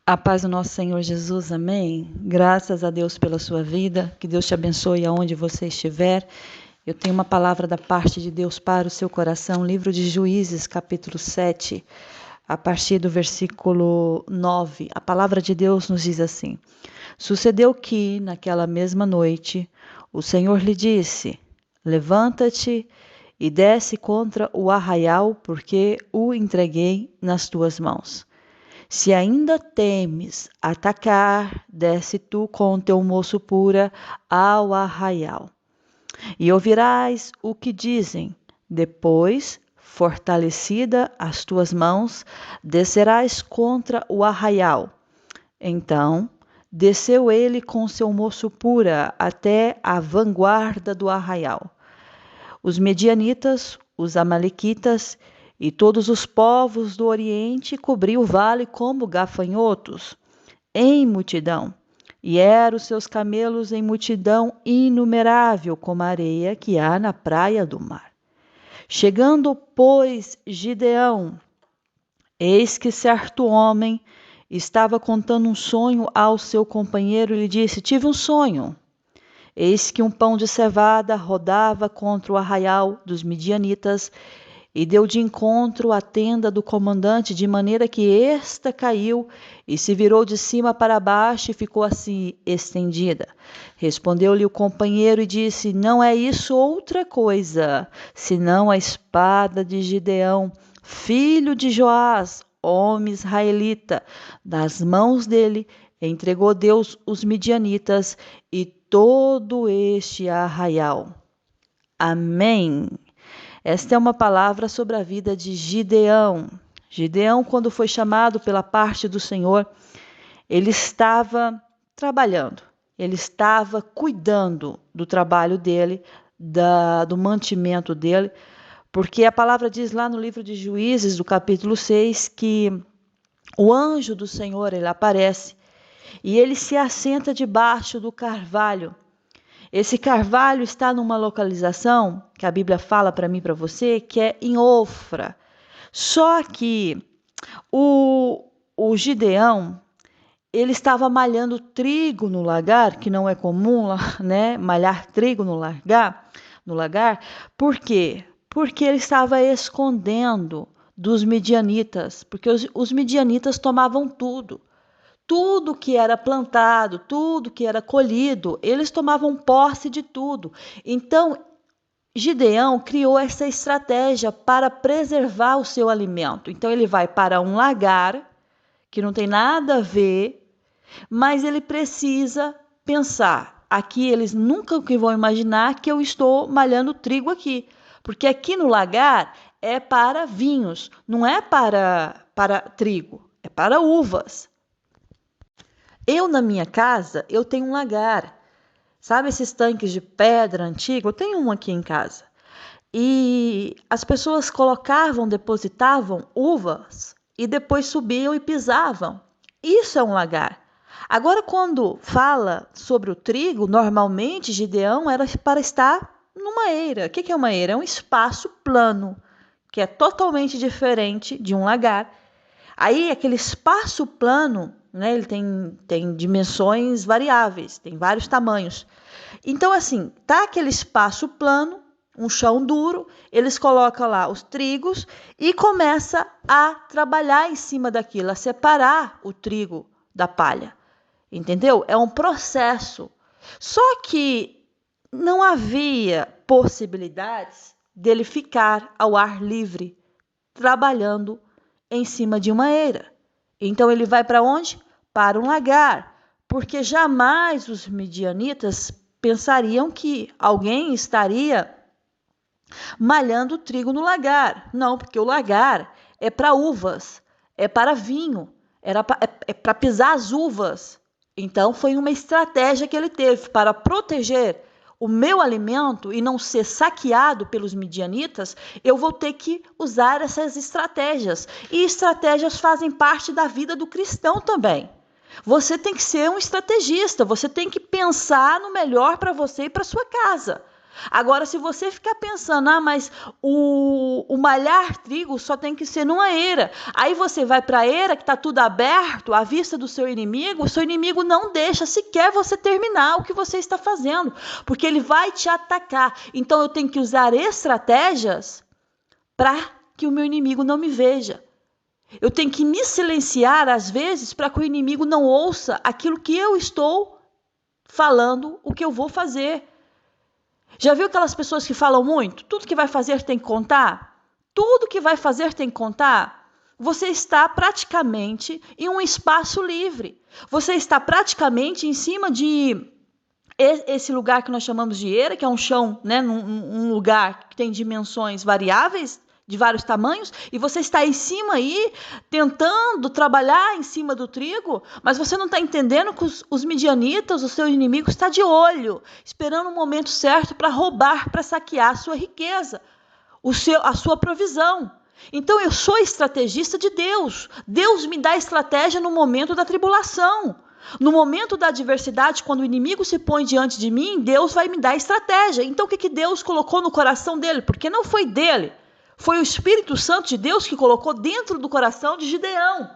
A paz do nosso Senhor Jesus, amém? Graças a Deus pela sua vida, que Deus te abençoe aonde você estiver. Eu tenho uma palavra da parte de Deus para o seu coração, livro de Juízes, capítulo 7, a partir do versículo 9. A palavra de Deus nos diz assim: Sucedeu que, naquela mesma noite, o Senhor lhe disse: Levanta-te e desce contra o arraial, porque o entreguei nas tuas mãos. Se ainda temes atacar, desce tu com teu moço pura ao arraial. E ouvirás o que dizem. Depois, fortalecida as tuas mãos, descerás contra o arraial. Então, desceu ele com seu moço pura até a vanguarda do arraial. Os medianitas, os amalequitas e todos os povos do Oriente cobriam o vale como gafanhotos, em multidão, e eram os seus camelos em multidão inumerável, como a areia que há na praia do mar. Chegando, pois, Gideão, eis que certo homem estava contando um sonho ao seu companheiro e lhe disse: Tive um sonho. Eis que um pão de cevada rodava contra o arraial dos midianitas e deu de encontro à tenda do comandante, de maneira que esta caiu e se virou de cima para baixo e ficou assim estendida. Respondeu-lhe o companheiro e disse: Não é isso outra coisa, senão a espada de Gideão, filho de Joás, homem israelita. Das mãos dele entregou Deus os midianitas e todo este arraial. Amém. Esta é uma palavra sobre a vida de Gideão. Gideão, quando foi chamado pela parte do Senhor, ele estava trabalhando, ele estava cuidando do trabalho dele, do mantimento dele, porque a palavra diz lá no livro de Juízes, do capítulo 6, que o anjo do Senhor, ele aparece e ele se assenta debaixo do carvalho. Esse carvalho está numa localização que a Bíblia fala para mim e para você, que é em Ofra. Só que o Gideão, ele estava malhando trigo no lagar, que não é comum, né, malhar trigo no lagar. Por quê? Porque ele estava escondendo dos midianitas, porque os midianitas tomavam tudo. Tudo que era plantado, tudo que era colhido, eles tomavam posse de tudo. Então, Gideão criou essa estratégia para preservar o seu alimento. Então, ele vai para um lagar, que não tem nada a ver, mas ele precisa pensar. Aqui, eles nunca vão imaginar que eu estou malhando trigo aqui. Porque aqui no lagar é para vinhos, não é para trigo, é para uvas. Eu, na minha casa, eu tenho um lagar. Sabe esses tanques de pedra antigo? Eu tenho um aqui em casa. E as pessoas depositavam uvas e depois subiam e pisavam. Isso é um lagar. Agora, quando fala sobre o trigo, normalmente Gideão era para estar numa eira. O que é uma eira? É um espaço plano, que é totalmente diferente de um lagar. Aí, aquele espaço plano, né, ele tem dimensões variáveis, tem vários tamanhos. Então, assim, tá aquele espaço plano, um chão duro, eles colocam lá os trigos e começa a trabalhar em cima daquilo, a separar o trigo da palha. Entendeu? É um processo. Só que não havia possibilidades dele ficar ao ar livre, trabalhando em cima de uma eira. Então ele vai para onde? Para um lagar, porque jamais os midianitas pensariam que alguém estaria malhando trigo no lagar. Não, porque o lagar é para uvas, é para vinho, é para pisar as uvas. Então foi uma estratégia que ele teve para proteger o meu alimento e não ser saqueado pelos midianitas. Eu vou ter que usar essas estratégias. E estratégias fazem parte da vida do cristão também. Você tem que ser um estrategista, você tem que pensar no melhor para você e para sua casa. Agora, se você ficar pensando, mas o malhar trigo só tem que ser numa eira. Aí você vai para a eira que está tudo aberto, à vista do seu inimigo, o seu inimigo não deixa sequer você terminar o que você está fazendo, porque ele vai te atacar. Então, eu tenho que usar estratégias para que o meu inimigo não me veja. Eu tenho que me silenciar, às vezes, para que o inimigo não ouça aquilo que eu estou falando, o que eu vou fazer. Já viu aquelas pessoas que falam muito? Tudo que vai fazer tem que contar? Tudo que vai fazer tem que contar? Você está praticamente em um espaço livre. Você está praticamente em cima de esse lugar que nós chamamos de eira, que é um chão, né? Um lugar que tem dimensões variáveis, de vários tamanhos, e você está em cima aí, tentando trabalhar em cima do trigo, mas você não está entendendo que os midianitas, o seu inimigo, está de olho, esperando o momento certo para roubar, para saquear a sua riqueza, a sua provisão. Então, eu sou estrategista de Deus. Deus me dá estratégia no momento da tribulação. No momento da adversidade, quando o inimigo se põe diante de mim, Deus vai me dar estratégia. Então, o que Deus colocou no coração dele? Porque não foi dele. Foi o Espírito Santo de Deus que colocou dentro do coração de Gideão.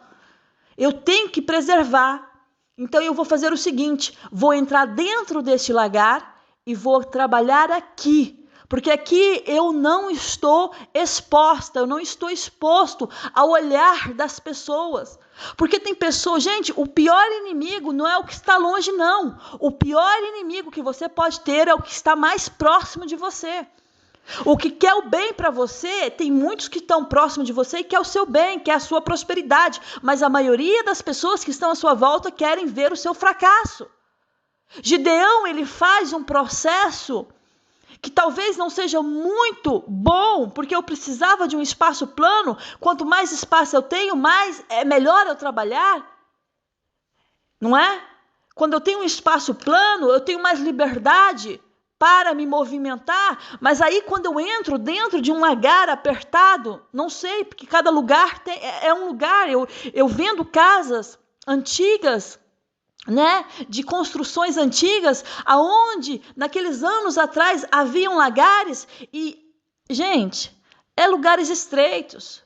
Eu tenho que preservar. Então eu vou fazer o seguinte, vou entrar dentro deste lagar e vou trabalhar aqui. Porque aqui eu não estou exposta, eu não estou exposto ao olhar das pessoas. Porque tem pessoas, gente, o pior inimigo não é o que está longe, não. O pior inimigo que você pode ter é o que está mais próximo de você. O que quer o bem para você, tem muitos que estão próximos de você e quer o seu bem, quer a sua prosperidade, mas a maioria das pessoas que estão à sua volta querem ver o seu fracasso. Gideão, ele faz um processo que talvez não seja muito bom, porque eu precisava de um espaço plano, quanto mais espaço eu tenho, melhor eu trabalhar, não é? Quando eu tenho um espaço plano, eu tenho mais liberdade para me movimentar, mas aí quando eu entro dentro de um lagar apertado, não sei, porque cada lugar é um lugar, eu vendo casas antigas, né, de construções antigas, aonde naqueles anos atrás haviam lagares e, gente, é lugares estreitos,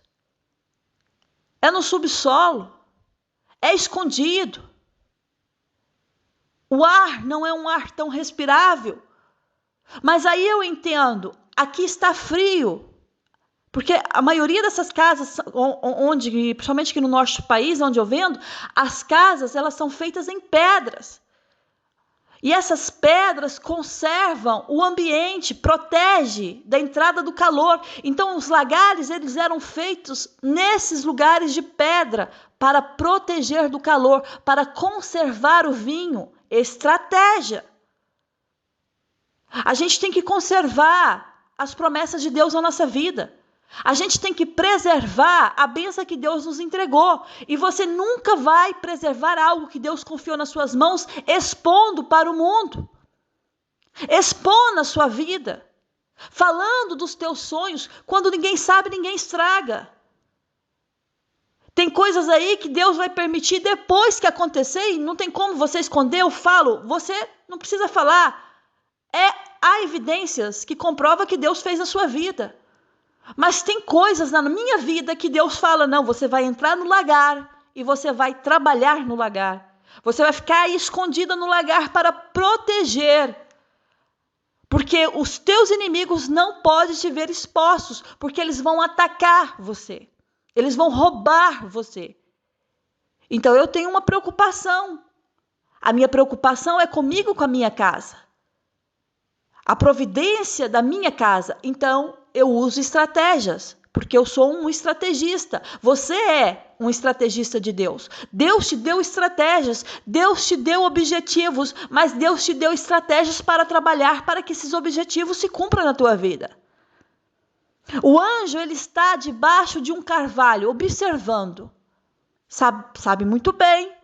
é no subsolo, é escondido, o ar não é um ar tão respirável. Mas aí eu entendo, aqui está frio, porque a maioria dessas casas, principalmente aqui no nosso país, onde eu vendo, as casas elas são feitas em pedras. E essas pedras conservam o ambiente, protege da entrada do calor. Então os lagares eles eram feitos nesses lugares de pedra para proteger do calor, para conservar o vinho. Estratégia. A gente tem que conservar as promessas de Deus na nossa vida. A gente tem que preservar a bênção que Deus nos entregou. E você nunca vai preservar algo que Deus confiou nas suas mãos expondo para o mundo. Expondo a sua vida. Falando dos teus sonhos. Quando ninguém sabe, ninguém estraga. Tem coisas aí que Deus vai permitir depois que acontecer e não tem como você esconder. Eu falo, você não precisa falar. Há evidências que comprovam que Deus fez a sua vida. Mas tem coisas na minha vida que Deus fala, não, você vai entrar no lagar e você vai trabalhar no lagar. Você vai ficar aí escondida no lagar para proteger. Porque os teus inimigos não podem te ver expostos, porque eles vão atacar você. Eles vão roubar você. Então eu tenho uma preocupação. A minha preocupação é comigo, com a minha casa. A providência da minha casa. Então, eu uso estratégias, porque eu sou um estrategista. Você é um estrategista de Deus. Deus te deu estratégias, Deus te deu objetivos, mas Deus te deu estratégias para trabalhar para que esses objetivos se cumpram na tua vida. O anjo, ele está debaixo de um carvalho, observando. Sabe muito bem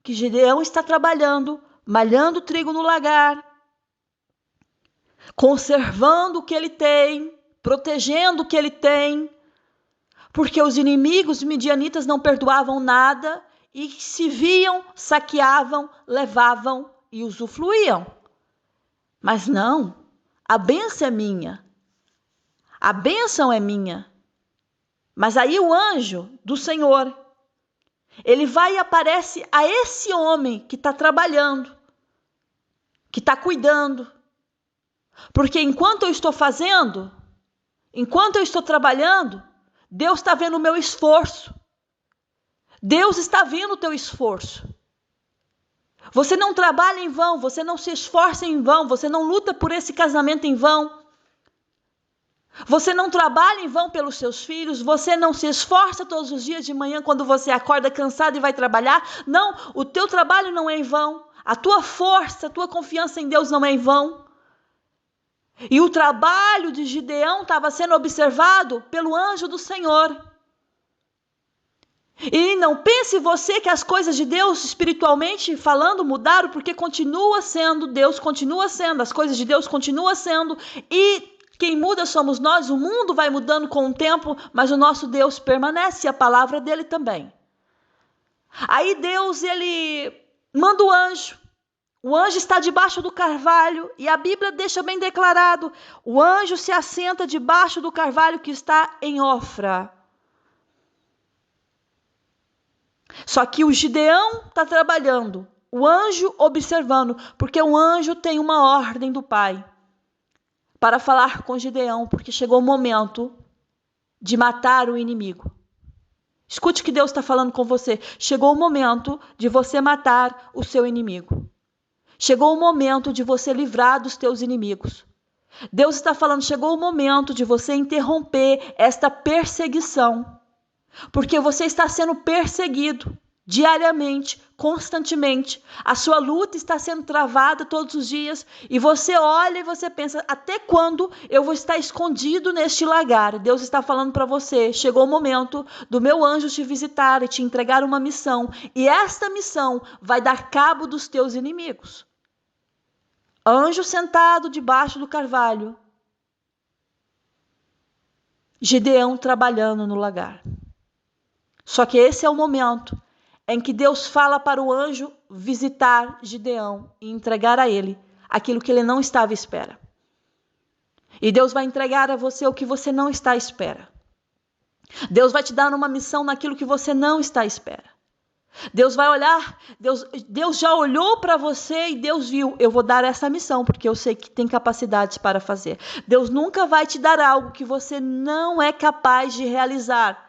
que Gideão está trabalhando, malhando trigo no lagar, conservando o que ele tem, protegendo o que ele tem, porque os inimigos midianitas não perdoavam nada e se viam, saqueavam, levavam e usufruíam. Mas não, A bênção é minha. A bênção é minha. Mas aí o anjo do Senhor, ele vai e aparece a esse homem que está trabalhando, que está cuidando. Porque enquanto eu estou fazendo, enquanto eu estou trabalhando, Deus está vendo o meu esforço. Deus está vendo o teu esforço. Você não trabalha em vão, você não se esforça em vão, você não luta por esse casamento em vão. Você não trabalha em vão pelos seus filhos, você não se esforça todos os dias de manhã quando você acorda cansado e vai trabalhar. Não, o teu trabalho não é em vão. A tua força, a tua confiança em Deus não é em vão. E o trabalho de Gideão estava sendo observado pelo anjo do Senhor. E não pense você que as coisas de Deus, espiritualmente falando, mudaram, porque continua sendo, Deus continua sendo, as coisas de Deus continuam sendo, e quem muda somos nós. O mundo vai mudando com o tempo, mas o nosso Deus permanece, e a palavra dele também. Aí Deus, ele manda o anjo está debaixo do carvalho, e a Bíblia deixa bem declarado, o anjo se assenta debaixo do carvalho que está em Ofra. Só que o Gideão está trabalhando, o anjo observando, porque o anjo tem uma ordem do Pai para falar com Gideão, porque chegou o momento de matar o inimigo. Escute o que Deus está falando com você. Chegou o momento de você matar o seu inimigo. Chegou o momento de você livrar dos teus inimigos. Deus está falando, chegou o momento de você interromper esta perseguição. Porque você está sendo perseguido diariamente, constantemente. A sua luta está sendo travada todos os dias. E você olha e você pensa, até quando eu vou estar escondido neste lagar? Deus está falando para você, chegou o momento do meu anjo te visitar e te entregar uma missão. E esta missão vai dar cabo dos teus inimigos. Anjo sentado debaixo do carvalho. Gideão trabalhando no lagar. Só que esse é o momento em que Deus fala para o anjo visitar Gideão e entregar a ele aquilo que ele não estava à espera. E Deus vai entregar a você o que você não está à espera. Deus vai te dar uma missão naquilo que você não está à espera. Deus vai olhar, Deus já olhou para você e Deus viu, eu vou dar essa missão porque eu sei que tem capacidades para fazer. Deus nunca vai te dar algo que você não é capaz de realizar.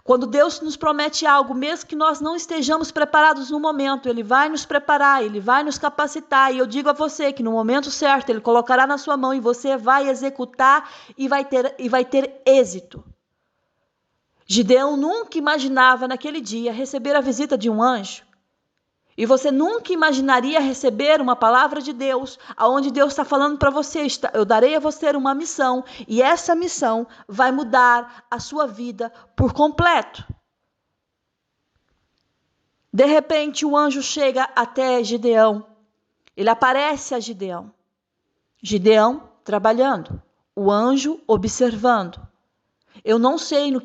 Quando Deus nos promete algo, mesmo que nós não estejamos preparados no momento, Ele vai nos preparar, Ele vai nos capacitar. E eu digo a você que no momento certo, Ele colocará na sua mão e você vai executar e vai ter êxito. Gideão nunca imaginava naquele dia receber a visita de um anjo. E você nunca imaginaria receber uma palavra de Deus, aonde Deus está falando para você, eu darei a você uma missão, e essa missão vai mudar a sua vida por completo. De repente, o anjo chega até Gideão, ele aparece a Gideão. Gideão trabalhando, o anjo observando. Eu não sei o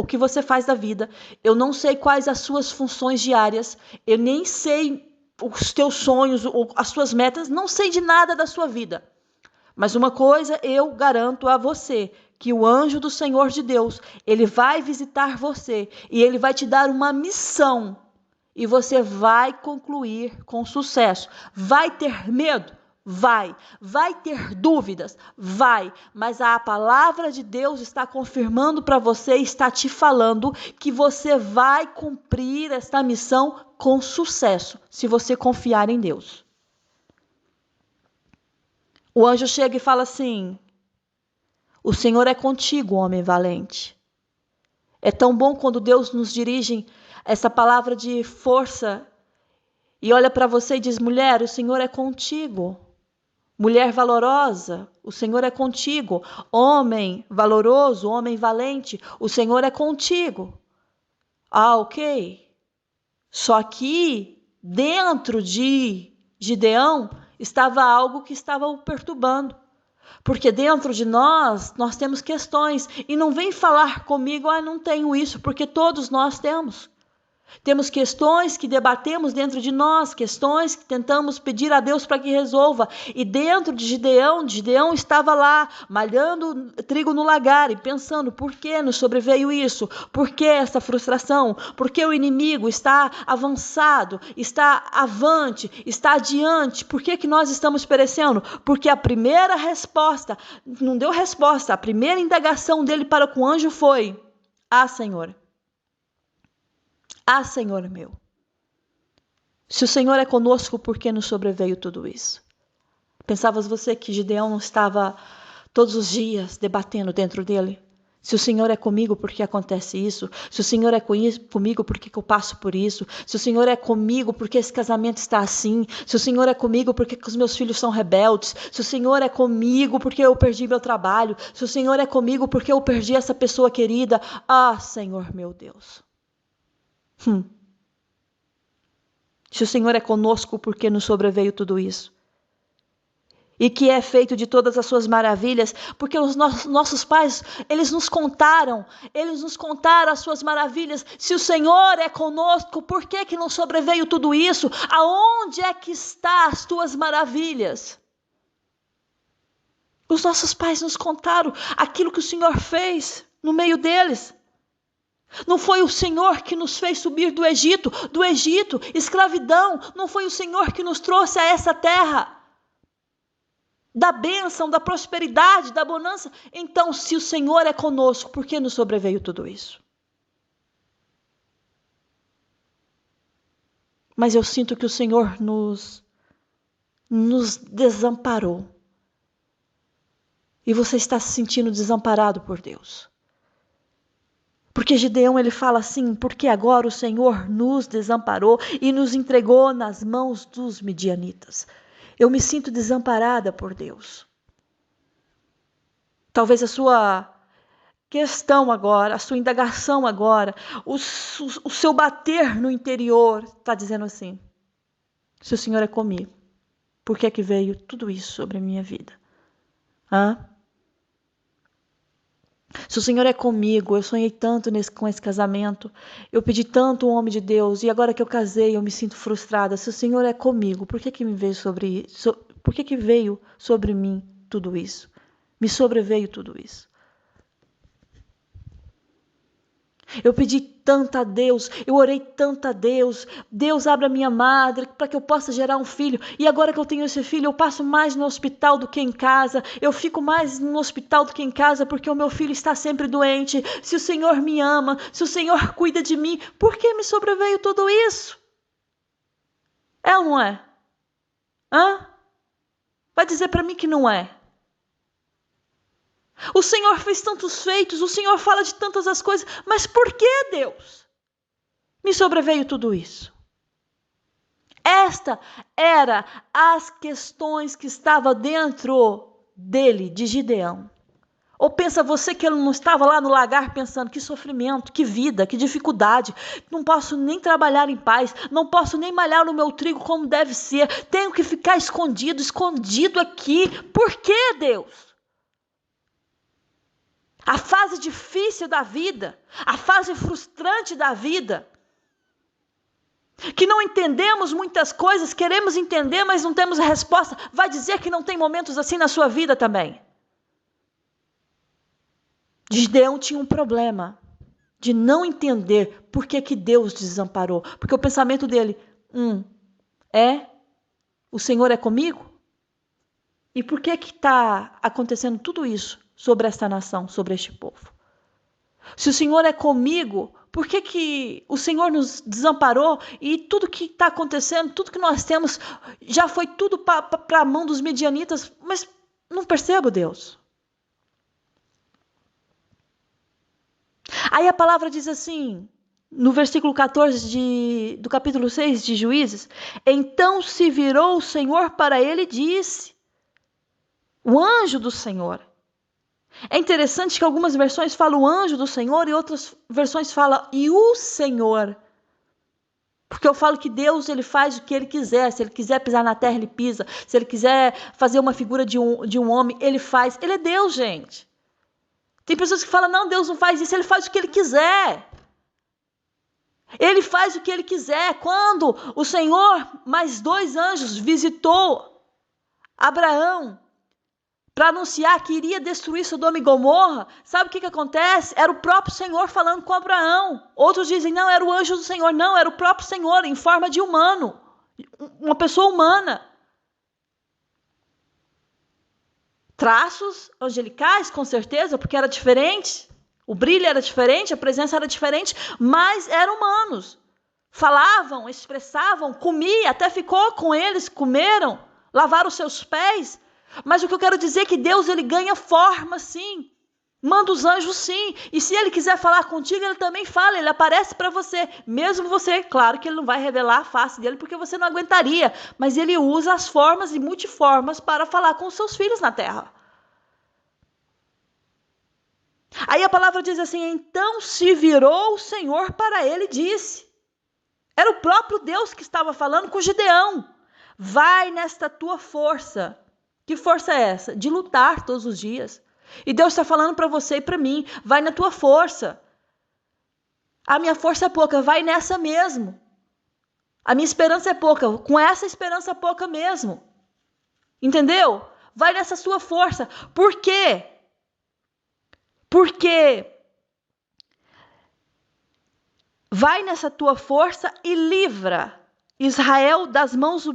que você faz da vida, eu não sei quais as suas funções diárias, eu nem sei os teus sonhos, as suas metas, não sei de nada da sua vida. Mas uma coisa eu garanto a você, que o anjo do Senhor de Deus, ele vai visitar você e ele vai te dar uma missão e você vai concluir com sucesso. Vai ter medo? Vai ter dúvidas? Vai, mas a palavra de Deus está confirmando para você, está te falando que você vai cumprir esta missão com sucesso, se você confiar em Deus. O anjo chega e fala assim, o Senhor é contigo, homem valente. É tão bom quando Deus nos dirige essa palavra de força e olha para você e diz, mulher, o Senhor é contigo. Mulher valorosa, o Senhor é contigo. Homem valoroso, homem valente, o Senhor é contigo. Ah, ok. Só que dentro de Gideão estava algo que estava o perturbando. Porque dentro de nós temos questões. E não vem falar comigo, não tenho isso, porque todos nós temos. Temos questões que debatemos dentro de nós, questões que tentamos pedir a Deus para que resolva. E dentro de Gideão estava lá, malhando trigo no lagar e pensando, por que nos sobreveio isso? Por que essa frustração? Por que o inimigo está avançado, está avante, está adiante? Por que nós estamos perecendo? Porque a primeira resposta, não deu resposta, a primeira indagação dele para com o anjo foi, Senhor. Senhor meu, se o Senhor é conosco, por que nos sobreveio tudo isso? Pensavas você que Gideão não estava todos os dias debatendo dentro dele? Se o Senhor é comigo, por que acontece isso? Se o Senhor é comigo, por que eu passo por isso? Se o Senhor é comigo, por que esse casamento está assim? Se o Senhor é comigo, por que os meus filhos são rebeldes? Se o Senhor é comigo, por que eu perdi meu trabalho? Se o Senhor é comigo, por que eu perdi essa pessoa querida? Senhor meu Deus. Se o Senhor é conosco, por que nos sobreveio tudo isso? E que é feito de todas as suas maravilhas, porque os nossos pais, eles nos contaram as suas maravilhas. Se o Senhor é conosco, por que nos sobreveio tudo isso? Aonde é que estão as tuas maravilhas? Os nossos pais nos contaram aquilo que o Senhor fez no meio deles. Não foi o Senhor que nos fez subir do Egito, escravidão. Não foi o Senhor que nos trouxe a essa terra da bênção, da prosperidade, da bonança. Então, se o Senhor é conosco, por que nos sobreveio tudo isso? Mas eu sinto que o Senhor nos desamparou. E você está se sentindo desamparado por Deus. Porque Gideão, ele fala assim, porque agora o Senhor nos desamparou e nos entregou nas mãos dos midianitas. Eu me sinto desamparada por Deus. Talvez a sua questão agora, a sua indagação agora, o seu bater no interior está dizendo assim, se o Senhor é comigo, por que é que veio tudo isso sobre a minha vida? Se o Senhor é comigo, eu sonhei tanto com esse casamento, eu pedi tanto um homem de Deus, e agora que eu casei, eu me sinto frustrada. Se o Senhor é comigo, por que me veio por que veio sobre mim tudo isso? Me sobreveio tudo isso. Eu pedi tanto a Deus, eu orei tanto a Deus. Deus, abre a minha madre para que eu possa gerar um filho. E agora que eu tenho esse filho, eu passo mais no hospital do que em casa. Eu fico mais no hospital do que em casa porque o meu filho está sempre doente. Se o Senhor me ama, se o Senhor cuida de mim, por que me sobreveio tudo isso? É ou não é? Vai dizer para mim que não é. O Senhor fez tantos feitos, o Senhor fala de tantas as coisas, mas por que, Deus, me sobreveio tudo isso? Esta era as questões que estavam dentro dele, de Gideão. Ou pensa você que ele não estava lá no lagar pensando, que sofrimento, que vida, que dificuldade, não posso nem trabalhar em paz, não posso nem malhar no meu trigo como deve ser, tenho que ficar escondido aqui. Por que, Deus? A fase difícil da vida, a fase frustrante da vida, que não entendemos muitas coisas, queremos entender, mas não temos a resposta. Vai dizer que não tem momentos assim na sua vida também? Gideão tinha um problema de não entender por que Deus desamparou. Porque o pensamento dele, o Senhor é comigo? E por que está acontecendo tudo isso sobre esta nação, sobre este povo? Se o Senhor é comigo, por que o Senhor nos desamparou e tudo que está acontecendo, tudo que nós temos, já foi tudo para a mão dos midianitas? Mas não percebo, Deus. Aí a palavra diz assim, no versículo 14 do capítulo 6 de Juízes, então se virou o Senhor para ele e disse, o anjo do Senhor. É interessante que algumas versões falam o anjo do Senhor e outras versões falam e o Senhor. Porque eu falo que Deus, ele faz o que ele quiser. Se ele quiser pisar na terra, ele pisa. Se ele quiser fazer uma figura de um homem, ele faz. Ele é Deus, gente. Tem pessoas que falam, não, Deus não faz isso, ele faz o que ele quiser. Ele faz o que ele quiser. Quando o Senhor, mais 2 anjos, visitou Abraão para anunciar que iria destruir Sodoma e Gomorra, sabe o que acontece? Era o próprio Senhor falando com Abraão. Outros dizem, não, era o anjo do Senhor. Não, era o próprio Senhor, em forma de humano. Uma pessoa humana. Traços angelicais, com certeza, porque era diferente. O brilho era diferente, a presença era diferente, mas eram humanos. Falavam, expressavam, comia, até ficou com eles, comeram, lavaram os seus pés. Mas o que eu quero dizer é que Deus, ele ganha forma, sim. Manda os anjos, sim. E se ele quiser falar contigo, ele também fala, ele aparece para você. Mesmo você, claro que ele não vai revelar a face dele, porque você não aguentaria. Mas ele usa as formas e multiformas para falar com os seus filhos na terra. Aí a palavra diz assim, então se virou o Senhor para ele e disse. Era o próprio Deus que estava falando com Gideão. Vai nesta tua força. Que força é essa? De lutar todos os dias. E Deus está falando para você e para mim, vai na tua força. A minha força é pouca, vai nessa mesmo. A minha esperança é pouca, com essa esperança pouca mesmo. Entendeu? Vai nessa sua força. Por quê? Porque vai nessa tua força e livra Israel das mãos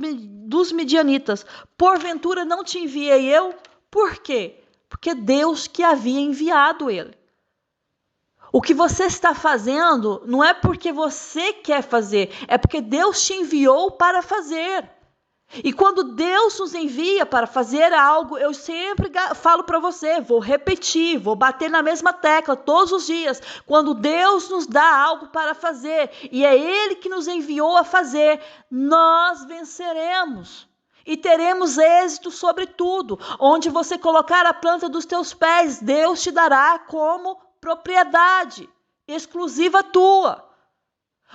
dos midianitas. Porventura não te enviei eu? Por quê? Porque Deus que havia enviado ele. O que você está fazendo não é porque você quer fazer, é porque Deus te enviou para fazer. E quando Deus nos envia para fazer algo, eu sempre falo para você, vou repetir, vou bater na mesma tecla todos os dias. Quando Deus nos dá algo para fazer, e é Ele que nos enviou a fazer, nós venceremos. E teremos êxito sobre tudo. Onde você colocar a planta dos teus pés, Deus te dará como propriedade exclusiva tua.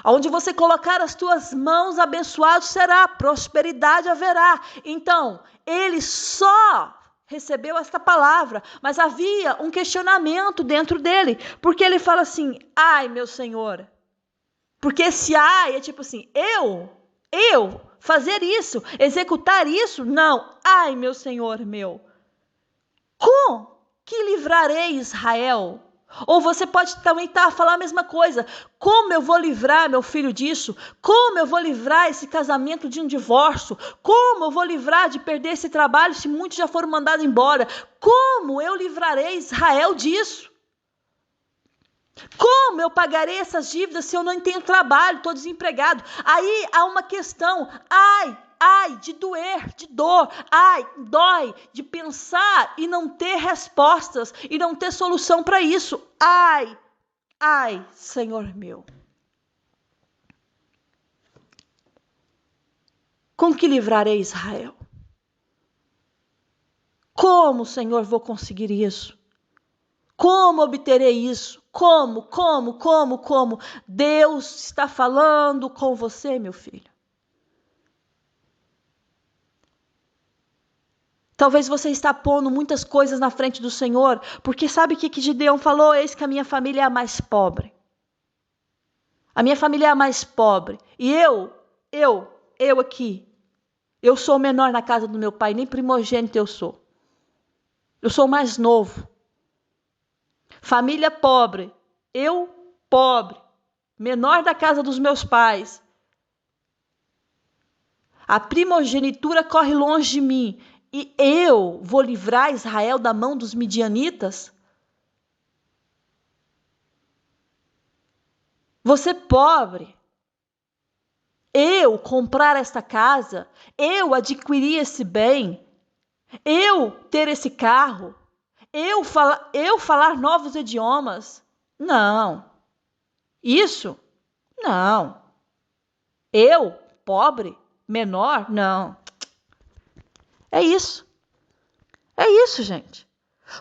Onde você colocar as tuas mãos, abençoado será, prosperidade haverá. Então, ele só recebeu esta palavra, mas havia um questionamento dentro dele, porque ele fala assim, ai meu Senhor, porque esse ai é tipo assim, eu fazer isso, executar isso, não, ai meu Senhor meu, com que livrarei Israel? Ou você pode também falar a mesma coisa. Como eu vou livrar meu filho disso? Como eu vou livrar esse casamento de um divórcio? Como eu vou livrar de perder esse trabalho se muitos já foram mandados embora? Como eu livrarei Israel disso? Como eu pagarei essas dívidas se eu não tenho trabalho, estou desempregado? Aí há uma questão. Ai, de doer, de dor, ai, dói, de pensar e não ter respostas e não ter solução para isso. Ai, Senhor meu. Com que livrarei Israel? Como, Senhor, vou conseguir isso? Como obterei isso? Como? Deus está falando com você, meu filho. Talvez você está pondo muitas coisas na frente do Senhor, porque sabe o que Gideão falou? Eis que a minha família é a mais pobre. A minha família é a mais pobre. E eu aqui, eu sou o menor na casa do meu pai, nem primogênito eu sou. Eu sou o mais novo. Família pobre, eu pobre, menor da casa dos meus pais. A primogenitura corre longe de mim. E eu vou livrar Israel da mão dos midianitas? Você pobre, eu comprar esta casa, eu adquirir esse bem, eu ter esse carro, eu falar novos idiomas? Não. Isso? Não. Eu, pobre, menor? Não. É isso, gente.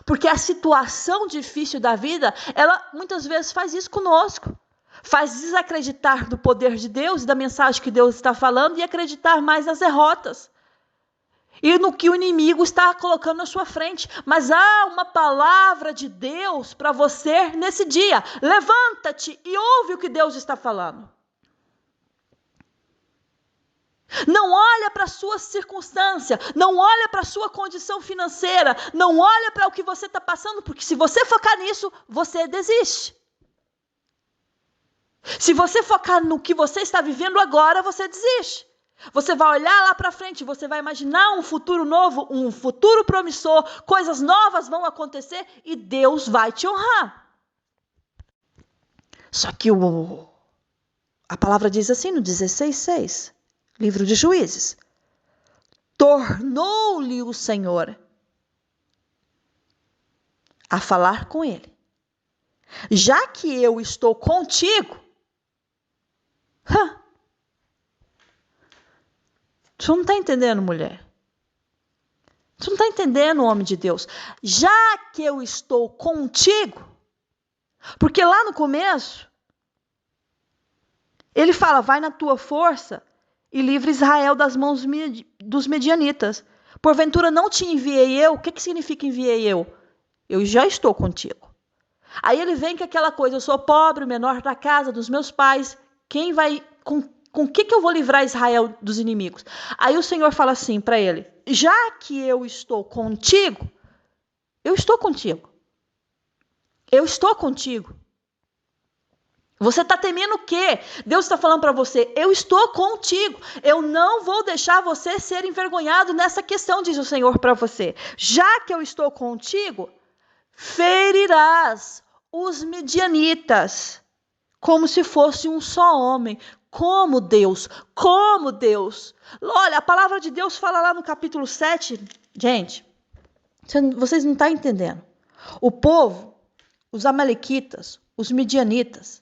Porque a situação difícil da vida, ela muitas vezes faz isso conosco. Faz desacreditar do poder de Deus e da mensagem que Deus está falando e acreditar mais nas derrotas. E no que o inimigo está colocando na sua frente. Mas há uma palavra de Deus para você nesse dia. Levanta-te e ouve o que Deus está falando. Não olha para a sua circunstância, não olha para a sua condição financeira, não olha para o que você está passando, porque se você focar nisso, você desiste. Se você focar no que você está vivendo agora, você desiste. Você vai olhar lá para frente, você vai imaginar um futuro novo, um futuro promissor, coisas novas vão acontecer e Deus vai te honrar. Só que a palavra diz assim no 16:6, livro de Juízes. Tornou-lhe o Senhor a falar com ele. Já que eu estou contigo, tu não está entendendo, mulher? Tu não está entendendo, homem de Deus? Já que eu estou contigo, porque lá no começo, ele fala, vai na tua força e livra Israel das mãos dos medianitas. Porventura não te enviei eu? O que significa enviei eu? Eu já estou contigo. Aí ele vem com aquela coisa, eu sou pobre, menor da casa dos meus pais, quem vai, com o que eu vou livrar Israel dos inimigos? Aí o Senhor fala assim para ele, já que eu estou contigo, eu estou contigo. Eu estou contigo. Você está temendo o quê? Deus está falando para você, eu estou contigo. Eu não vou deixar você ser envergonhado nessa questão, diz o Senhor para você. Já que eu estou contigo, ferirás os medianitas como se fosse um só homem. Como Deus. Olha, a palavra de Deus fala lá no capítulo 7. Gente, vocês não estão entendendo. O povo, os amalequitas, os midianitas,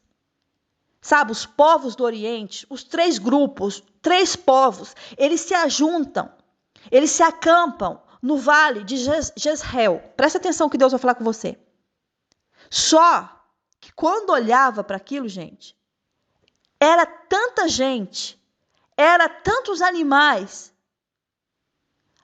sabe, os povos do Oriente, os 3 grupos, 3 povos, eles se ajuntam, eles se acampam no vale de Jezreel. Presta atenção que Deus vai falar com você. Só que quando olhava para aquilo, gente, era tanta gente, era tantos animais.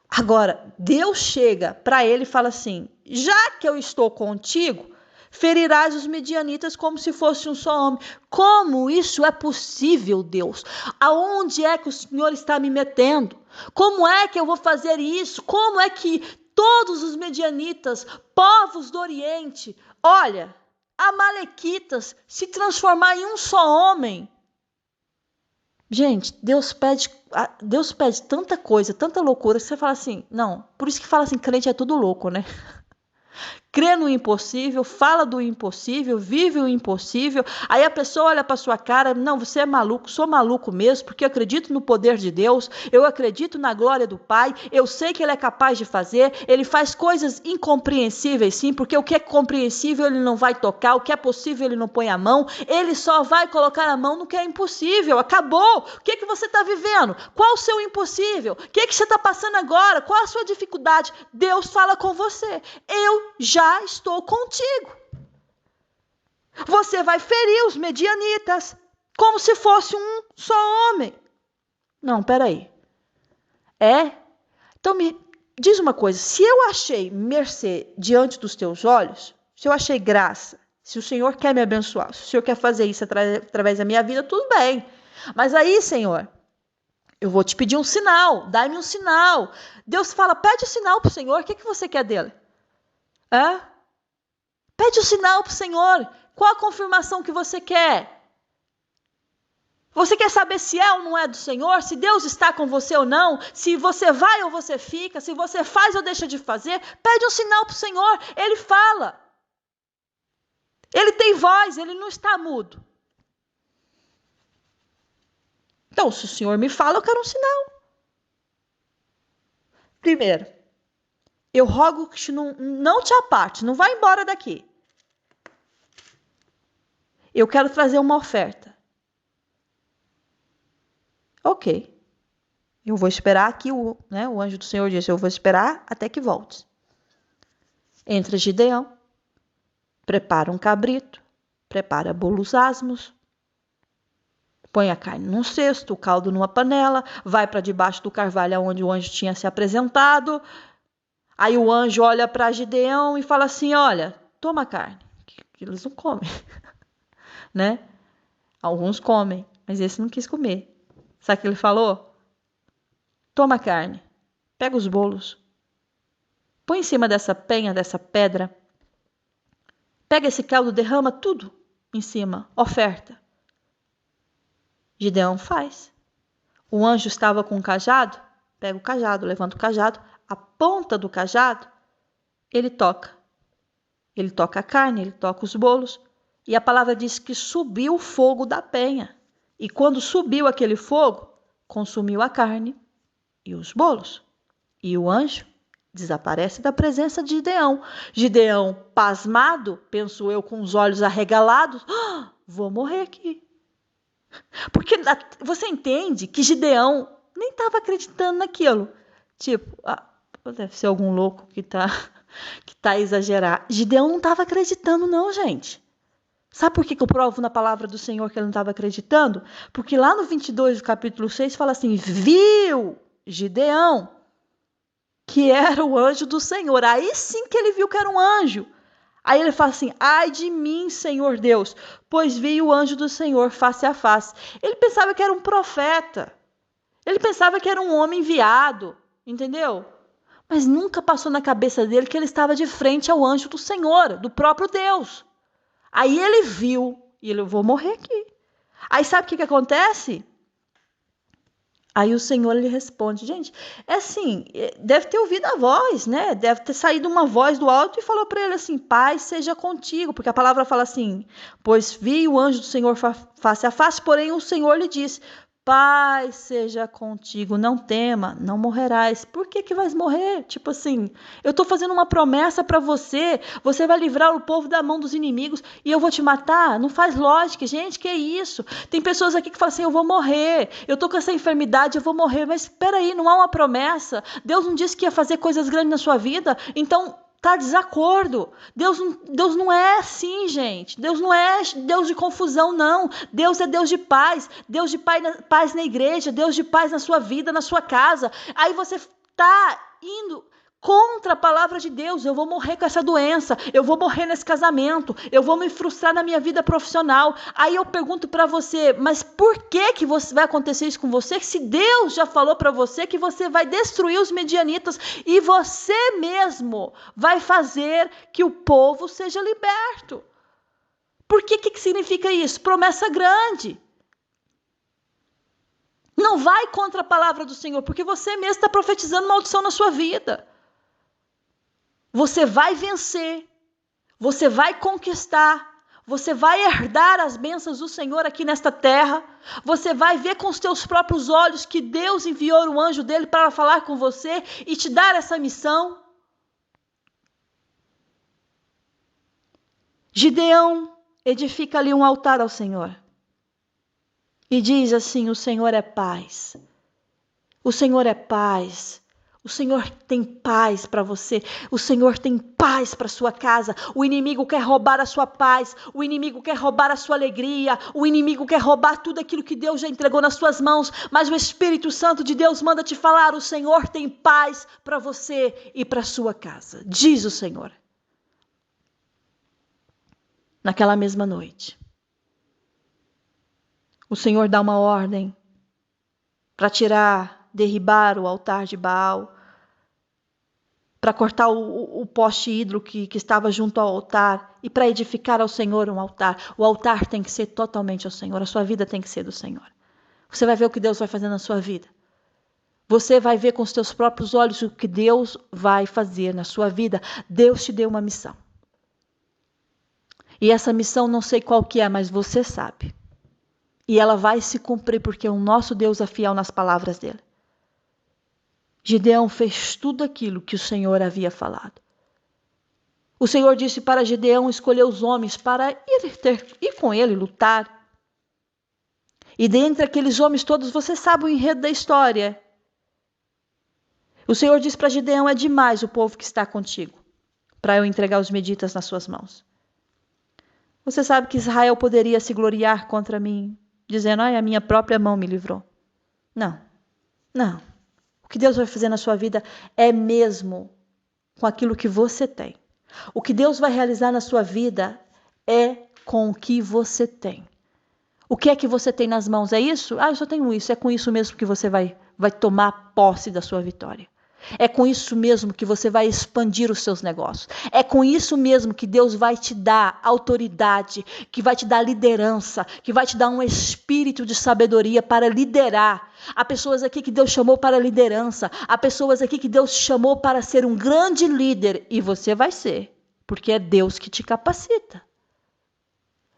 Agora, Deus chega para ele e fala assim, já que eu estou contigo, ferirás os medianitas como se fosse um só homem. Como isso é possível, Deus? Aonde é que o Senhor está me metendo? Como é que eu vou fazer isso? Como é que todos os medianitas, povos do Oriente, olha, amalequitas, se transformar em um só homem? Gente, Deus pede tanta coisa, tanta loucura, que você fala assim, não, por isso que fala assim, crente é tudo louco, né? Crê no impossível, fala do impossível, vive o impossível. Aí a pessoa olha para sua cara, não, você é maluco, sou maluco mesmo, porque eu acredito no poder de Deus, eu acredito na glória do Pai, eu sei que Ele é capaz de fazer, Ele faz coisas incompreensíveis sim, porque o que é compreensível Ele não vai tocar, o que é possível Ele não põe a mão, Ele só vai colocar a mão no que é impossível, acabou. O que você está vivendo? Qual o seu impossível? O que você está passando agora? Qual a sua dificuldade? Deus fala com você, eu já estou contigo. Você vai ferir os medianitas como se fosse um só homem. Não, peraí. Então me diz uma coisa, se eu achei mercê diante dos teus olhos, se eu achei graça, se o Senhor quer me abençoar, se o Senhor quer fazer isso através da minha vida, tudo bem. Mas aí, Senhor, eu vou te pedir um sinal, dá-me um sinal. Deus fala, pede um sinal para o Senhor, o que você quer dele? Pede um sinal para o Senhor. Qual a confirmação que você quer? Você quer saber se é ou não é do Senhor? Se Deus está com você ou não? Se você vai ou você fica? Se você faz ou deixa de fazer? Pede um sinal para o Senhor. Ele fala. Ele tem voz, ele não está mudo. Então, se o Senhor me fala, eu quero um sinal. Primeiro, eu rogo que não te aparte, não vá embora daqui. Eu quero trazer uma oferta. Ok. Eu vou esperar aqui, o anjo do Senhor disse, eu vou esperar até que voltes. Entra Gideão, prepara um cabrito, prepara bolos asmos, põe a carne num cesto, o caldo numa panela, vai para debaixo do carvalho onde o anjo tinha se apresentado. Aí o anjo olha para Gideão e fala assim, olha, toma a carne. Que eles não comem, né? Alguns comem, mas esse não quis comer. Sabe o que ele falou? toma a carne, pega os bolos, põe em cima dessa penha, dessa pedra, pega esse caldo, derrama tudo em cima, oferta. Gideão faz. O anjo estava com um cajado, pega o cajado, levanta o cajado, a ponta do cajado, ele toca. Ele toca a carne, ele toca os bolos, e a palavra diz que subiu o fogo da penha. E quando subiu aquele fogo, consumiu a carne e os bolos. E o anjo desaparece da presença de Gideão. Gideão, pasmado, penso eu, com os olhos arregalados, vou morrer aqui. Porque você entende que Gideão nem estava acreditando naquilo. Tipo, deve ser algum louco que tá a exagerar. Gideão não estava acreditando não, gente. Sabe por que eu provo na palavra do Senhor que ele não estava acreditando? Porque lá no 22 do capítulo 6 fala assim, viu Gideão que era o anjo do Senhor. Aí sim que ele viu que era um anjo. Aí ele fala assim, ai de mim, Senhor Deus, pois vi o anjo do Senhor face a face. Ele pensava que era um profeta. Ele pensava que era um homem enviado, entendeu? Mas nunca passou na cabeça dele que ele estava de frente ao anjo do Senhor, do próprio Deus. Aí ele viu, e ele, eu vou morrer aqui. Aí sabe o que acontece? Aí o Senhor lhe responde, gente, é assim, deve ter ouvido a voz, né? Deve ter saído uma voz do alto e falou para ele assim, paz seja contigo, porque a palavra fala assim, pois vi o anjo do Senhor face a face, porém o Senhor lhe disse, paz seja contigo, não tema, não morrerás. Por que vais morrer? Tipo assim, eu estou fazendo uma promessa para você, você vai livrar o povo da mão dos inimigos e eu vou te matar? Não faz lógica, gente, que é isso? Tem pessoas aqui que falam assim, eu vou morrer, eu estou com essa enfermidade, eu vou morrer, mas espera aí, não há uma promessa? Deus não disse que ia fazer coisas grandes na sua vida? Então tá desacordo. Deus não é assim, gente. Deus não é Deus de confusão, não. Deus é Deus de paz. Deus de paz na igreja. Deus de paz na sua vida, na sua casa. Aí você tá indo contra a palavra de Deus. Eu vou morrer com essa doença. Eu vou morrer nesse casamento. Eu vou me frustrar na minha vida profissional. Aí eu pergunto para você, mas por que vai acontecer isso com você? Se Deus já falou para você que você vai destruir os medianitas e você mesmo vai fazer que o povo seja liberto. Por que significa isso? Promessa grande. Não vai contra a palavra do Senhor, porque você mesmo está profetizando maldição na sua vida. Você vai vencer, você vai conquistar, você vai herdar as bênçãos do Senhor aqui nesta terra, você vai ver com os teus próprios olhos que Deus enviou o anjo dele para falar com você e te dar essa missão. Gideão edifica ali um altar ao Senhor e diz assim, o Senhor é paz, o Senhor é paz. O Senhor tem paz para você, o Senhor tem paz para sua casa. O inimigo quer roubar a sua paz, o inimigo quer roubar a sua alegria, o inimigo quer roubar tudo aquilo que Deus já entregou nas suas mãos, mas o Espírito Santo de Deus manda te falar, o Senhor tem paz para você e para sua casa, diz o Senhor. Naquela mesma noite, o Senhor dá uma ordem para derribar o altar de Baal, para cortar o poste hidro que estava junto ao altar e para edificar ao Senhor um altar. O altar tem que ser totalmente ao Senhor, a sua vida tem que ser do Senhor. Você vai ver o que Deus vai fazer na sua vida. Você vai ver com os teus próprios olhos o que Deus vai fazer na sua vida. Deus te deu uma missão. E essa missão não sei qual que é, mas você sabe. E ela vai se cumprir porque o nosso Deus é fiel nas palavras dele. Gideão fez tudo aquilo que o Senhor havia falado. O Senhor disse para Gideão escolher os homens para ir com ele, lutar. E dentre aqueles homens todos, você sabe o enredo da história. O Senhor disse para Gideão, é demais o povo que está contigo, para eu entregar os meditas nas suas mãos. Você sabe que Israel poderia se gloriar contra mim, dizendo, a minha própria mão me livrou. Não. O que Deus vai fazer na sua vida é mesmo com aquilo que você tem. O que Deus vai realizar na sua vida é com o que você tem. O que é que você tem nas mãos? É isso? Eu só tenho isso. É com isso mesmo que você vai vai tomar posse da sua vitória. É com isso mesmo que você vai expandir os seus negócios. É com isso mesmo que Deus vai te dar autoridade, que vai te dar liderança, que vai te dar um espírito de sabedoria para liderar. Há pessoas aqui que Deus chamou para liderança. Há pessoas aqui que Deus chamou para ser um grande líder. E você vai ser, porque é Deus que te capacita.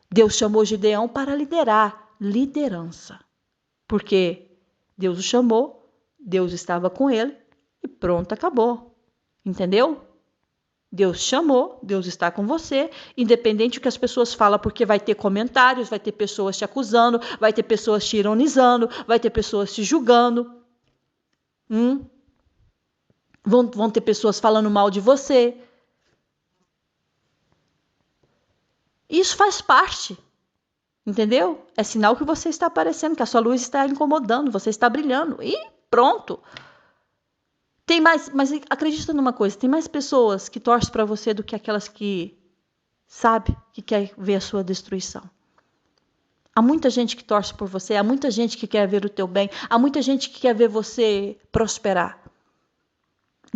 Deus chamou Gideão para liderar. Liderança. Porque Deus o chamou, Deus estava com ele. E pronto, acabou. Entendeu? Deus chamou, Deus está com você, independente do que as pessoas falam, porque vai ter comentários, vai ter pessoas te acusando, vai ter pessoas te ironizando, vai ter pessoas te julgando. Vão ter pessoas falando mal de você. Isso faz parte. Entendeu? É sinal que você está aparecendo, que a sua luz está incomodando, você está brilhando. E pronto. Tem mais, mas acredita numa coisa, tem mais pessoas que torcem para você do que aquelas que, sabe, que quer ver a sua destruição. Há muita gente que torce por você, há muita gente que quer ver o teu bem, há muita gente que quer ver você prosperar.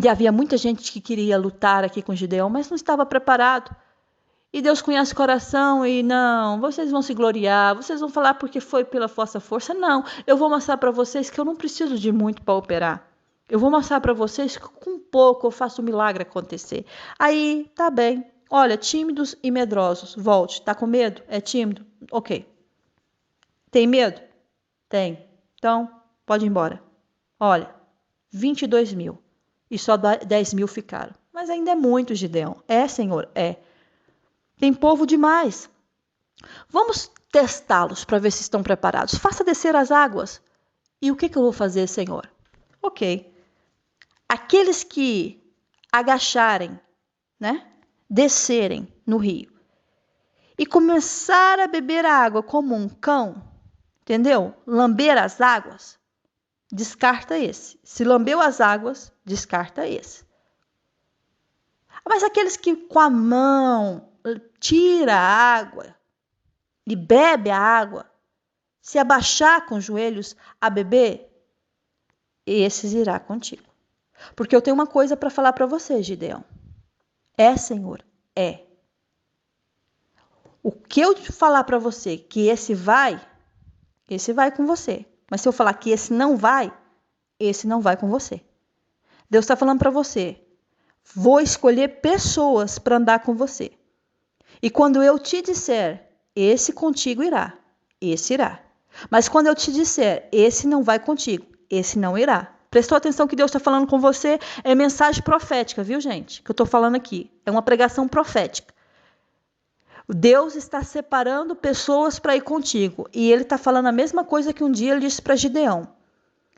E havia muita gente que queria lutar aqui com Gideão, mas não estava preparado. E Deus conhece o coração e não, vocês vão se gloriar, vocês vão falar porque foi pela vossa força. Não, eu vou mostrar para vocês que eu não preciso de muito para operar. Eu vou mostrar para vocês que com pouco eu faço um milagre acontecer. Aí, tá bem. Olha, tímidos e medrosos, volte. Tá com medo? É tímido? Ok. Tem medo? Tem. Então, pode ir embora. Olha, 22 mil. E só 10 mil ficaram. Mas ainda é muito, Gideão. É, Senhor? É. Tem povo demais. Vamos testá-los para ver se estão preparados. Faça descer as águas. E o que eu vou fazer, Senhor? Ok. Aqueles que agacharem, né? Descerem no rio e começar a beber a água como um cão, entendeu? Lamber as águas, descarta esse. Se lambeu as águas, descarta esse. Mas aqueles que com a mão tira a água e bebe a água, se abaixar com os joelhos a beber, esses irá contigo. Porque eu tenho uma coisa para falar para você, Gideão. É, Senhor, é. O que eu falar para você que esse vai com você. Mas se eu falar que esse não vai com você. Deus está falando para você, vou escolher pessoas para andar com você. E quando eu te disser, esse contigo irá, esse irá. Mas quando eu te disser, esse não vai contigo, esse não irá. Prestou atenção que Deus está falando com você? É mensagem profética, viu, gente? Que eu estou falando aqui. É uma pregação profética. Deus está separando pessoas para ir contigo. E Ele está falando a mesma coisa que um dia Ele disse para Gideão.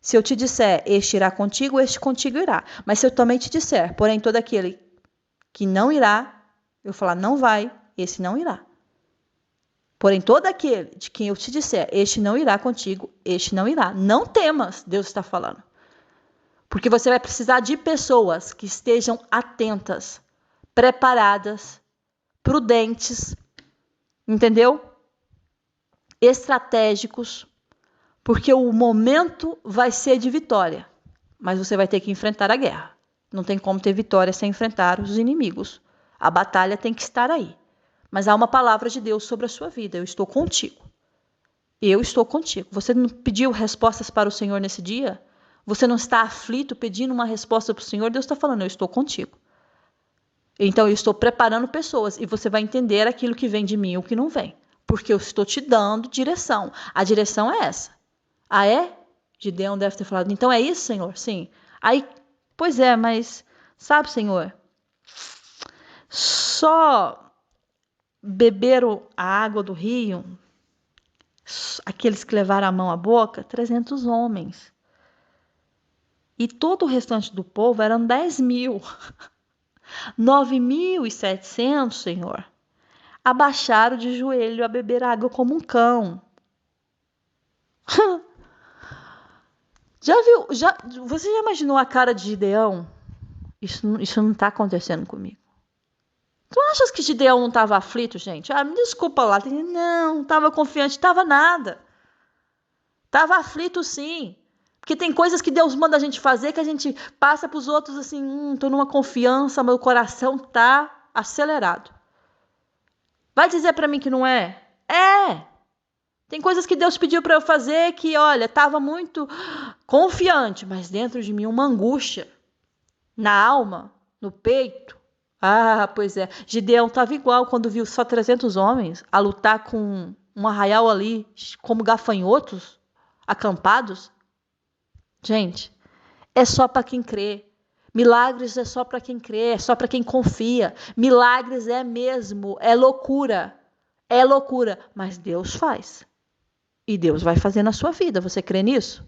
Se eu te disser, este irá contigo, este contigo irá. Mas se eu também te disser, porém todo aquele que não irá, eu falar, não vai, esse não irá. Porém todo aquele de quem eu te disser, este não irá contigo, este não irá. Não temas, Deus está falando. Porque você vai precisar de pessoas que estejam atentas, preparadas, prudentes, entendeu? Estratégicos, porque o momento vai ser de vitória, mas você vai ter que enfrentar a guerra. Não tem como ter vitória sem enfrentar os inimigos. A batalha tem que estar aí. Mas há uma palavra de Deus sobre a sua vida. Eu estou contigo. Eu estou contigo. Você não pediu respostas para o Senhor nesse dia? Você não está aflito pedindo uma resposta para o Senhor? Deus está falando, eu estou contigo. Então eu estou preparando pessoas e você vai entender aquilo que vem de mim e o que não vem. Porque eu estou te dando direção. A direção é essa. Ah, é? Gideão deve ter falado, então é isso, Senhor? Sim. Aí, pois é, mas sabe, Senhor, só beberam a água do rio, aqueles que levaram a mão à boca, 300 homens. E todo o restante do povo eram 10 mil. 9.700, Senhor, abaixaram de joelho a beber água como um cão. Já viu? Você já imaginou a cara de Gideão? Isso não está acontecendo comigo. Tu achas que Gideão não estava aflito, gente? Ah, me desculpa lá. Não estava confiante, estava nada. Estava aflito sim. Porque tem coisas que Deus manda a gente fazer que a gente passa para os outros assim, estou numa confiança, meu coração está acelerado. Vai dizer para mim que não é? É! Tem coisas que Deus pediu para eu fazer que, olha, estava muito confiante, mas dentro de mim uma angústia, na alma, no peito. Ah, pois é. Gideão estava igual quando viu só 300 homens a lutar com um arraial ali, como gafanhotos, acampados. Gente, é só para quem crê. Milagres é só para quem crê, é só para quem confia. Milagres é mesmo, é loucura. É loucura, mas Deus faz. E Deus vai fazer na sua vida. Você crê nisso?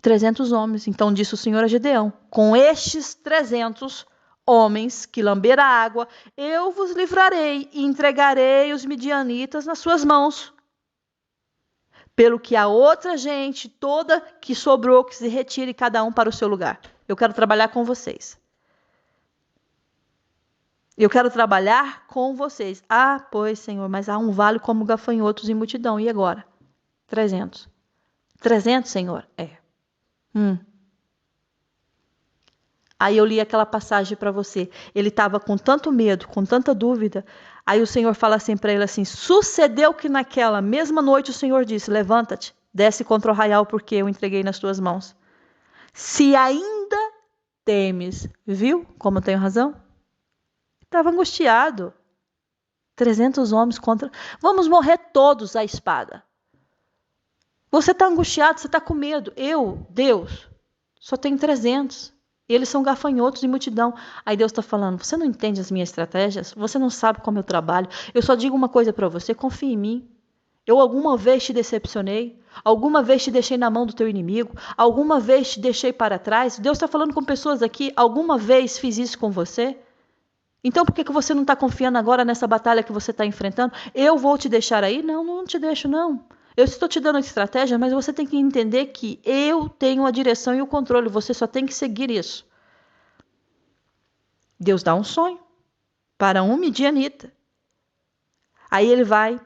300 homens. Então disse o Senhor a Gideão: com estes 300 homens que lamberam a água, eu vos livrarei e entregarei os midianitas nas suas mãos. Pelo que a outra gente toda que sobrou, que se retire cada um para o seu lugar. Eu quero trabalhar com vocês. Eu quero trabalhar com vocês. Ah, pois, Senhor, mas há um vale como gafanhotos em multidão. E agora? 300. 300, Senhor? É. Aí eu li aquela passagem para você. Ele estava com tanto medo, com tanta dúvida. Aí o Senhor fala assim para ele assim: sucedeu que naquela mesma noite o Senhor disse: levanta-te, desce contra o arraial, porque eu entreguei nas tuas mãos. Se ainda temes, viu como eu tenho razão? Estava angustiado. 300 homens contra... Vamos morrer todos à espada. Você está angustiado, você está com medo. Eu, Deus, só tenho 300. Eles são gafanhotos de multidão. Aí Deus está falando: você não entende as minhas estratégias? Você não sabe como eu trabalho? Eu só digo uma coisa para você: confia em mim. Eu alguma vez te decepcionei? Alguma vez te deixei na mão do teu inimigo? Alguma vez te deixei para trás? Deus está falando com pessoas aqui: alguma vez fiz isso com você? Então por que você não está confiando agora nessa batalha que você está enfrentando? Eu vou te deixar aí? Não, não te deixo não. Eu estou te dando a estratégia, mas você tem que entender que eu tenho a direção e o controle. Você só tem que seguir isso. Deus dá um sonho para um midianita. Aí ele vai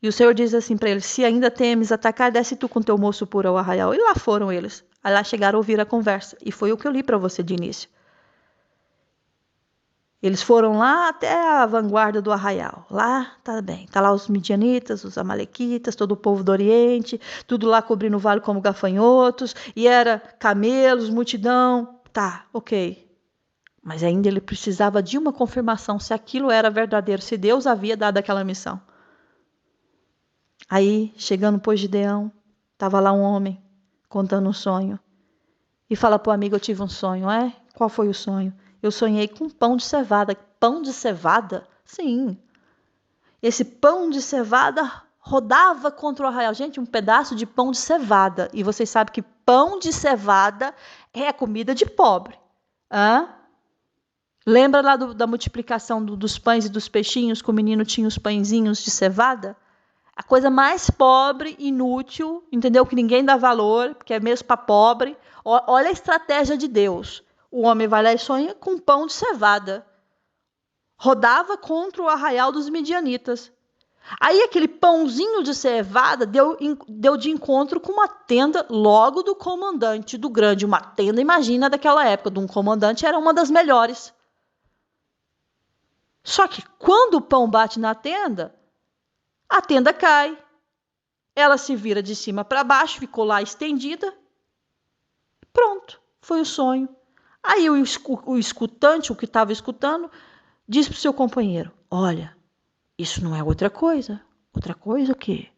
e o Senhor diz assim para ele: se ainda temes atacar, desce tu com teu moço puro ao arraial. E lá foram eles. Aí lá chegaram a ouvir a conversa. E foi o que eu li para você de início. Eles foram lá até a vanguarda do arraial. Lá, tá bem. Tá lá os midianitas, os amalequitas, todo o povo do Oriente, tudo lá cobrindo o vale como gafanhotos, e era camelos, multidão. Tá, ok. Mas ainda ele precisava de uma confirmação se aquilo era verdadeiro, se Deus havia dado aquela missão. Aí, chegando pois Gideão, estava lá um homem contando um sonho. E fala para o amigo: eu tive um sonho. É? Qual foi o sonho? Eu sonhei com pão de cevada. Pão de cevada? Sim. Esse pão de cevada rodava contra o arraial. Gente, um pedaço de pão de cevada. E vocês sabem que pão de cevada é a comida de pobre. Hã? Lembra lá da multiplicação dos pães e dos peixinhos, que o menino tinha os pãezinhos de cevada? A coisa mais pobre, inútil, entendeu? Que ninguém dá valor, porque é mesmo para pobre. Olha a estratégia de Deus. O homem vai lá e sonha com pão de cevada. Rodava contra o arraial dos midianitas. Aí aquele pãozinho de cevada deu de encontro com uma tenda logo do comandante do grande. Uma tenda, imagina, daquela época, de um comandante, era uma das melhores. Só que quando o pão bate na tenda, a tenda cai. Ela se vira de cima para baixo, ficou lá estendida. Pronto, foi o sonho. Aí o escutante, o que estava escutando, disse para o seu companheiro: olha, isso não é outra coisa. Outra coisa o quê?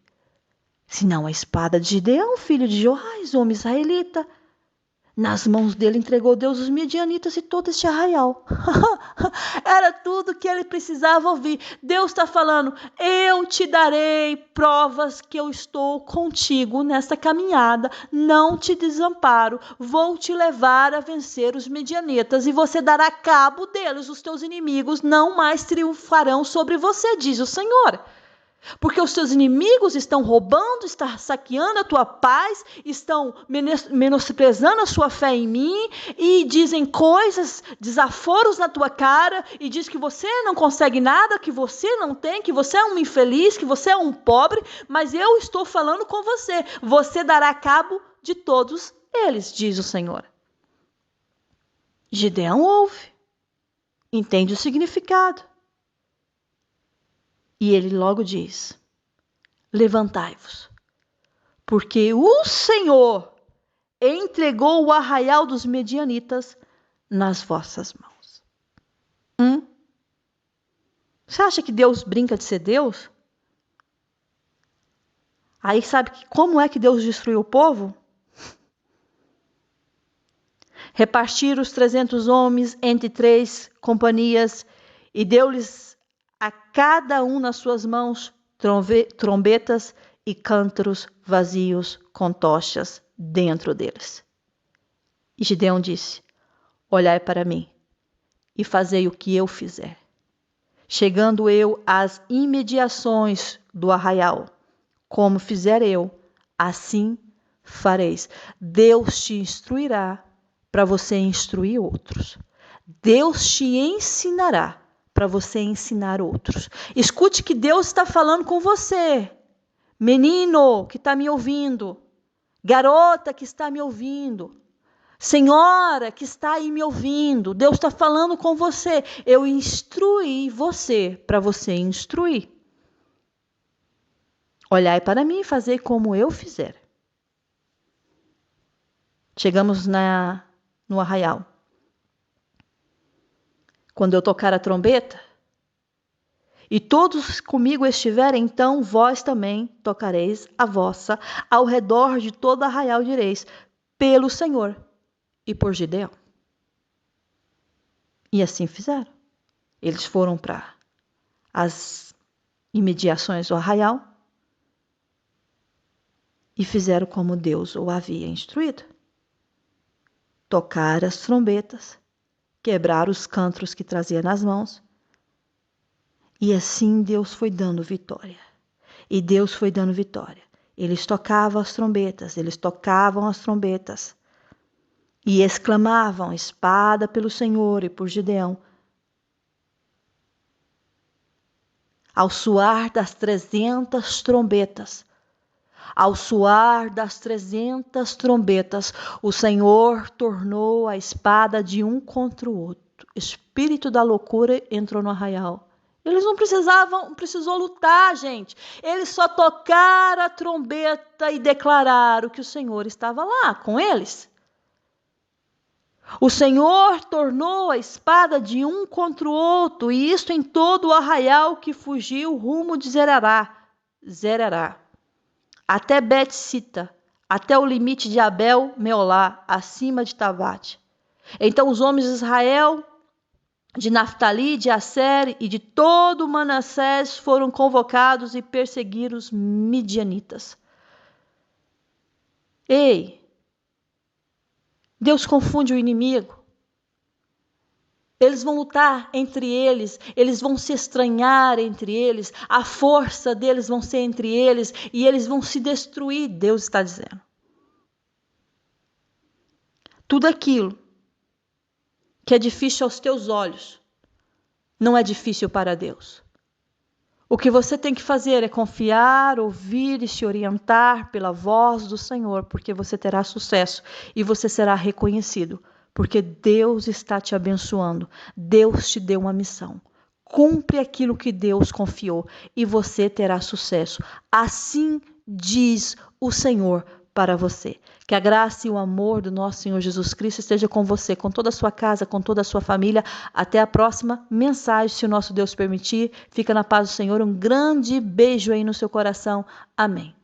Senão a espada de Gideão, filho de Joás, homem israelita. Nas mãos dele entregou Deus os midianitas e todo este arraial. Era tudo que ele precisava ouvir. Deus está falando: eu te darei provas que eu estou contigo nesta caminhada. Não te desamparo. Vou te levar a vencer os midianitas e você dará cabo deles. Os teus inimigos não mais triunfarão sobre você, diz o Senhor. Porque os teus inimigos estão roubando, estão saqueando a tua paz, estão menosprezando a sua fé em mim e dizem coisas, desaforos na tua cara e diz que você não consegue nada, que você não tem, que você é um infeliz, que você é um pobre, mas eu estou falando com você. Você dará cabo de todos eles, diz o Senhor. Gideão ouve, entende o significado. E ele logo diz: levantai-vos, porque o Senhor entregou o arraial dos medianitas nas vossas mãos. Você acha que Deus brinca de ser Deus? Aí sabe como é que Deus destruiu o povo? Repartiram os 300 homens entre 3 companhias e deu-lhes a cada um nas suas mãos trombetas e cântaros vazios com tochas dentro deles. E Gideão disse: olhai para mim e fazei o que eu fizer. Chegando eu às imediações do arraial, como fizer eu, assim fareis. Deus te instruirá para você instruir outros. Deus te ensinará para você ensinar outros. Escute que Deus está falando com você. Menino que está me ouvindo. Garota que está me ouvindo. Senhora que está aí me ouvindo. Deus está falando com você. Eu instruí você para você instruir. Olhai para mim e fazei como eu fizer. Chegamos no arraial. Quando eu tocar a trombeta, e todos comigo estiverem, então vós também tocareis a vossa ao redor de todo o arraial, direis: pelo Senhor e por Gideão. E assim fizeram. Eles foram para as imediações do arraial e fizeram como Deus o havia instruído. Tocaram as trombetas, quebraram os cântaros que trazia nas mãos. E assim Deus foi dando vitória. E Deus foi dando vitória. Eles tocavam as trombetas, e exclamavam: espada pelo Senhor e por Gideão. Ao soar das 300 trombetas, o Senhor tornou a espada de um contra o outro. Espírito da loucura entrou no arraial. Eles não precisou lutar, gente. Eles só tocaram a trombeta e declararam que o Senhor estava lá com eles. O Senhor tornou a espada de um contra o outro, e isto em todo o arraial que fugiu rumo de Zerará, até Bet-sita, até o limite de Abel-meolá, acima de Tabate. Então os homens de Israel, de Naftali, de Asser e de todo Manassés foram convocados e perseguiram os midianitas. Ei! Deus confunde o inimigo. Eles vão lutar entre eles, eles vão se estranhar entre eles, a força deles vão ser entre eles e eles vão se destruir, Deus está dizendo. Tudo aquilo que é difícil aos teus olhos não é difícil para Deus. O que você tem que fazer é confiar, ouvir e se orientar pela voz do Senhor, porque você terá sucesso e você será reconhecido, porque Deus está te abençoando. Deus te deu uma missão. Cumpre aquilo que Deus confiou e você terá sucesso. Assim diz o Senhor para você. Que a graça e o amor do nosso Senhor Jesus Cristo esteja com você, com toda a sua casa, com toda a sua família. Até a próxima mensagem, se o nosso Deus permitir. Fica na paz do Senhor. Um grande beijo aí no seu coração. Amém.